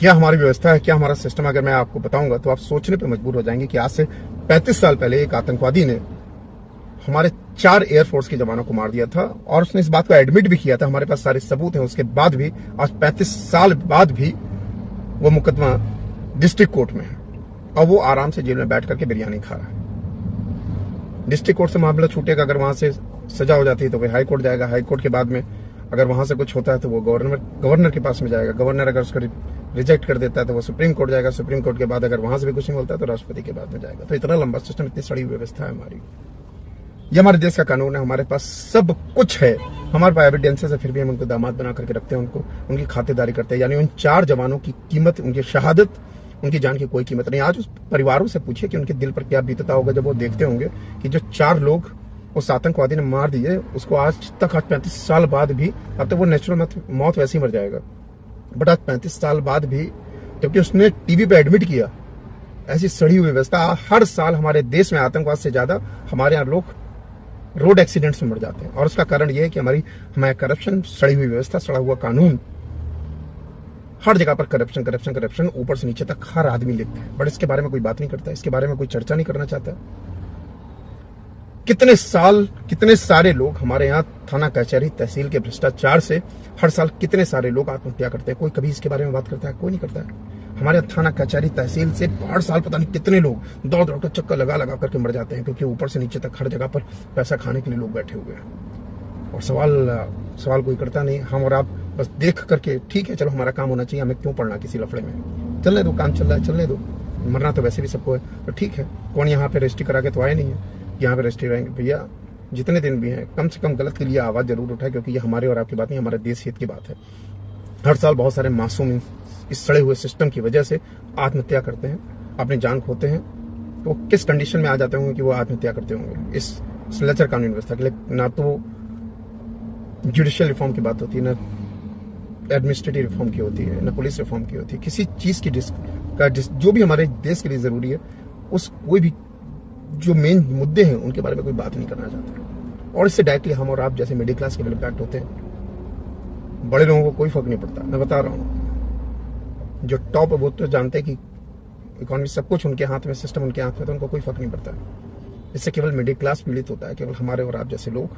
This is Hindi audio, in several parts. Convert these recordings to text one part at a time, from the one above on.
क्या हमारी व्यवस्था है, क्या हमारा सिस्टम, अगर मैं आपको बताऊंगा तो आप सोचने पे मजबूर हो जाएंगे कि आज से 35 साल पहले एक आतंकवादी ने हमारे 4 एयरफोर्स के जवानों को मार दिया था और उसने इस बात को एडमिट भी किया था। हमारे पास सारे सबूत हैं। उसके बाद भी आज 35 साल बाद भी वो मुकदमा डिस्ट्रिक्ट कोर्ट में है और वो आराम से जेल में बैठ करके बिरयानी खा रहा है। डिस्ट्रिक्ट कोर्ट से मामला छूटेगा, अगर वहां से सजा हो जाती है तो वह हाई कोर्ट जाएगा। हाई कोर्ट के बाद में अगर वहां से कुछ होता है तो वो गवर्नर के पास में जाएगा। गवर्नर अगर उसको रिजेक्ट कर देता है तो वो सुप्रीम कोर्ट जाएगा। सुप्रीम कोर्ट के बाद अगर वहां से भी कुछ नहीं मिलता है तो राष्ट्रपति के बाद में जाएगा। तो इतना लंबा सिस्टम, इतनी सड़ी व्यवस्था है हमारी। ये हमारे देश का कानून है, हमारे पास सब कुछ है, हमारे पास एविडेंसेस है, फिर भी हम उनको दामाद बना करके रखते हैं, उनको उनकी खातिरदारी करते हैं। यानी उन 4 जवानों की कीमत, उनकी शहादत, उनकी जान की कोई कीमत नहीं। आज उस परिवारों से पूछिए कि उनके दिल पर क्या बीतता होगा जब वो देखते होंगे कि जो 4 लोग उस आतंकवादी ने मार दिए, उसको आज 35 साल बाद भी, अब तो वो नेचुरल मौत वैसे ही मर जाएगा, बट आज 35 साल बाद भी जबकि उसने टीवी पे एडमिट किया, ऐसी सड़ी हुई व्यवस्था। हर साल हमारे देश में आतंकवाद से ज्यादा हमारे यहाँ लोग रोड एक्सीडेंट्स में मर जाते हैं और उसका कारण यह है कि हमारी करप्शन, सड़ी हुई व्यवस्था, सड़ा हुआ कानून। हर जगह पर करप्शन करप्शन करप्शन, ऊपर से नीचे तक हर आदमी लिखता है, बट इसके बारे में कोई बात नहीं करता, इसके बारे में कोई चर्चा नहीं करना चाहता। कितने सारे लोग हमारे यहाँ थाना कचहरी तहसील के भ्रष्टाचार से हर साल कितने सारे लोग आत्महत्या करते हैं, कोई कभी इसके बारे में बात करता है? कोई नहीं करता है। हमारे थाना कचहरी तहसील से हर साल पता नहीं कितने लोग दौड़ दौड़ कर चक्कर लगा करके मर जाते हैं, क्योंकि ऊपर से नीचे तक हर जगह पर पैसा खाने के लिए लोग बैठे हुए हैं और सवाल कोई करता नहीं। हम और आप बस देख करके ठीक है, चलो हमारा काम होना चाहिए, हमें क्यों पड़ना किसी लफड़े में, चलने दो, काम चल रहा है चलने दो, मरना तो वैसे भी सबको है, तो ठीक है। कौन यहाँ पे रजिस्ट्री करा के तो आए नहीं है, यहाँ पे रजिस्ट्री रहेंगे। भैया जितने दिन भी हैं, कम से कम गलत के लिए आवाज जरूर उठाए, क्योंकि ये हमारे और आपकी बात नहीं, हमारे देश हित की बात है। हर साल बहुत सारे मासूम इस सड़े हुए सिस्टम की वजह से आत्महत्या करते हैं, अपनी जान खोते हैं। तो वो किस कंडीशन में आ जाते होंगे कि वो आत्महत्या करते होंगे? इस लचर कानून व्यवस्था के लिए ना तो जुडिशियल रिफॉर्म की बात होती है, ना एडमिनिस्ट्रेटिव रिफॉर्म की होती है, ना पुलिस रिफॉर्म की होती है। किसी चीज की जो भी हमारे देश के लिए जरूरी है, उस कोई भी जो मेन मुद्दे हैं उनके बारे में कोई बात नहीं करना चाहता। और इससे डायरेक्टली हम और आप जैसे मिडिल क्लास के इम्पैक्ट होते हैं। बड़े लोगों को कोई फर्क नहीं पड़ता, मैं बता रहा हूँ। जो टॉप है वो तो जानते हैं कि इकोनॉमी सब कुछ उनके हाथ में, सिस्टम उनके हाथ में, तो उनको कोई फर्क नहीं पड़ता। इससे केवल मिडिल क्लास पीड़ित होता है, केवल हमारे और आप जैसे लोग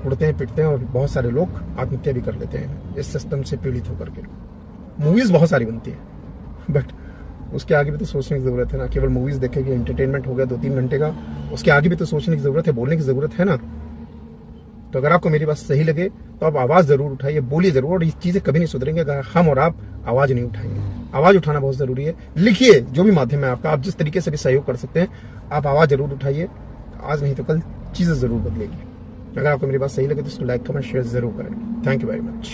उड़ते हैं, पिटते हैं और बहुत सारे लोग आत्महत्या भी कर लेते हैं इस सिस्टम से पीड़ित होकर के। मूवीज बहुत सारी बनती है, बट उसके आगे भी तो सोचने की जरूरत है ना। केवल मूवीज देखे कि एंटरटेनमेंट हो गया 2-3 घंटे का, उसके आगे भी तो सोचने की जरूरत है, बोलने की जरूरत है ना। तो अगर आपको मेरी बात सही लगे तो आप आवाज जरूर उठाइए, बोलिए जरूर। और ये चीजें कभी नहीं सुधरेंगे अगर हम और आप आवाज नहीं उठाएंगे। आवाज उठाना बहुत जरूरी है। लिखिए, जो भी माध्यम है आपका, आप जिस तरीके से भी सहयोग कर सकते हैं, आप आवाज जरूर उठाइए। आज नहीं तो कल चीजें जरूर बदलेगी। अगर आपको मेरी बात सही लगे तो इसको लाइक, कमेंट, शेयर जरूर करें। Thank you very much.